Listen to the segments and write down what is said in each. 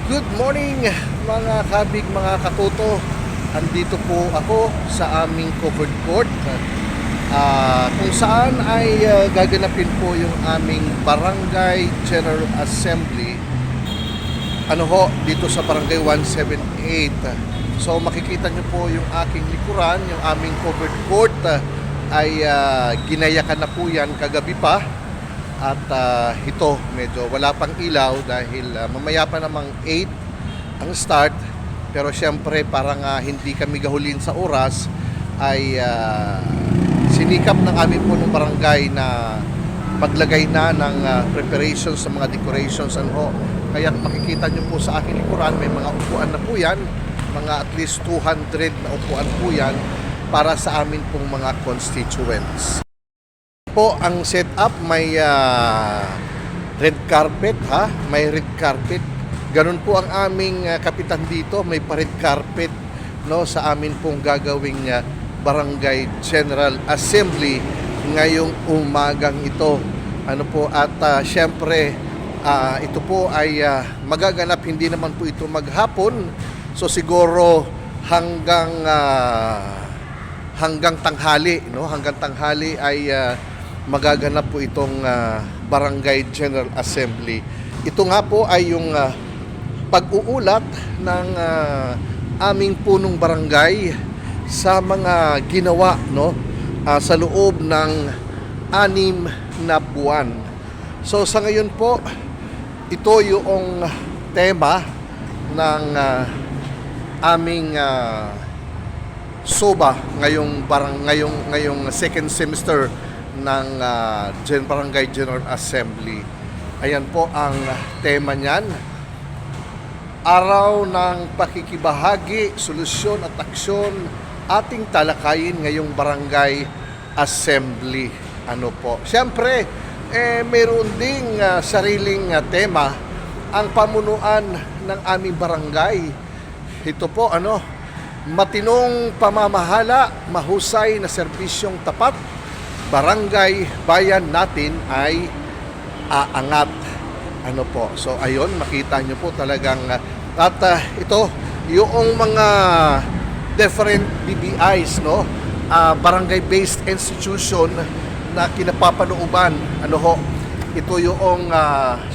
Good morning mga kabig, mga katuto. Andito po ako sa aming covered court kung saan ay gaganapin po yung aming Barangay General Assembly dito sa Barangay 178. So makikita nyo po yung aking likuran, yung aming covered court ay ginayakan na po yan kagabi pa. At ito, medyo wala pang ilaw dahil mamaya pa namang 8 ang start. Pero syempre parang hindi kami gahulin sa oras ay sinikap ng aming punong barangay na maglagay na ng preparations sa mga decorations. Kaya makikita nyo po sa aking likuran, may mga upuan na po yan. Mga at least 200 na upuan po yan para sa amin pong mga constituents. Po ang setup, may red carpet, may red carpet. Ganun po ang aming kapitan dito, may pa-red carpet sa amin pong gagawing Barangay General Assembly ngayong umagang ito. Syempre ito po ay magaganap, hindi naman po ito maghapon. So siguro hanggang tanghali, hanggang tanghali ay magaganap po itong Barangay General Assembly. Ito nga po ay yung pag-uulat ng aming punong barangay sa mga ginawa sa loob ng 6 na buwan. So sa ngayon po, ito yung tema ng aming SOBA ngayong second semester ng Barangay General Assembly. Ayan po ang tema niyan. Araw ng pakikibahagi, solusyon at aksyon ating talakayin ngayong Barangay Assembly. Siyempre, mayroon ding sariling tema ang pamunuan ng aming barangay. Ito po, matinong pamamahala, mahusay na serbisyong tapat, barangay bayan natin ay aangat. So ayun, makita nyo po talagang ito yung mga different BBIs, barangay based institution na kinapapanooban. Ito yung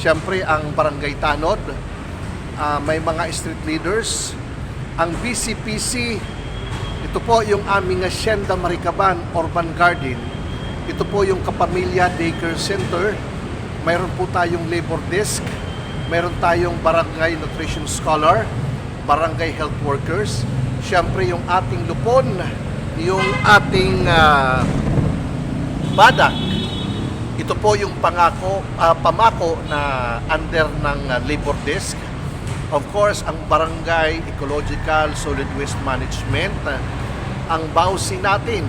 syempre ang Barangay Tanod, may mga street leaders, ang BCPC. Ito po yung aming Hacienda Maricaban Urban Garden. Ito po yung Kapamilya Daycare Center. Mayroon po tayong labor desk. Mayroon tayong barangay nutrition scholar, barangay health workers. Siyempre yung ating lupon, yung ating badak. Ito po yung pamako na under ng labor desk. Of course, ang barangay ecological solid waste management, ang BAUSI natin.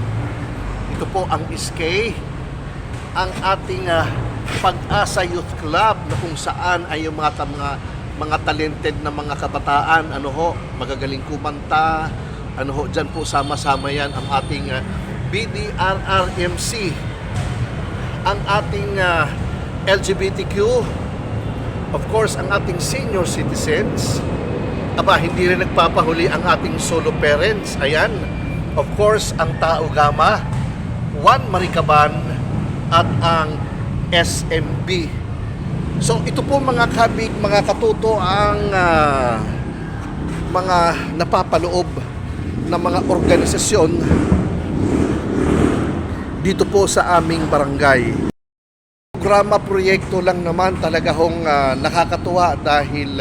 Ito po ang SK, ang ating Pag-asa Youth Club na kung saan ay yung mga talented na mga kabataan, magagaling kumanta, dyan po sama-sama yan ang ating BDRRMC, ang ating LGBTQ, of course, ang ating senior citizens. Hindi rin nagpapahuli ang ating solo parents. Ayan, of course, ang Tao Gama, One Maricaban, at ang SMB. So ito po mga kabig, mga katuto, ang mga napapaloob na mga organisasyon dito po sa aming barangay. Programa, proyekto lang naman, talaga nakakatuwa dahil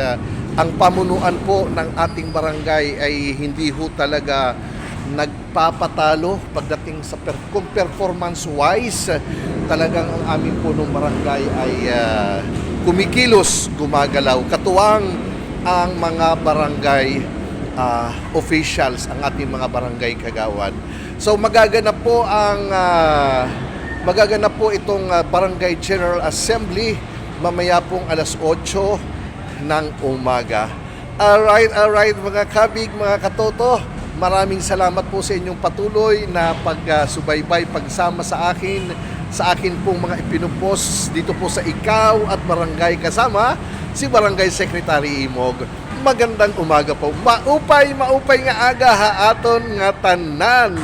ang pamunuan po ng ating barangay ay hindi talaga nagpapatalo pagdating sa performance wise. Talagang ang aming punong barangay ay kumikilos, gumagalaw. Katuwang ang mga barangay officials, ang ating mga barangay kagawad. So magaganap po itong Barangay General Assembly mamaya pong alas 8 ng umaga. Alright mga kabig, mga katoto, maraming salamat po sa inyong patuloy na pagsubaybay, pagsama sa akin pong mga ipinupos dito po sa Ikaw at Barangay, kasama si Barangay Secretary Imog. Magandang umaga po. Maupay nga aga ha aton nga tanan.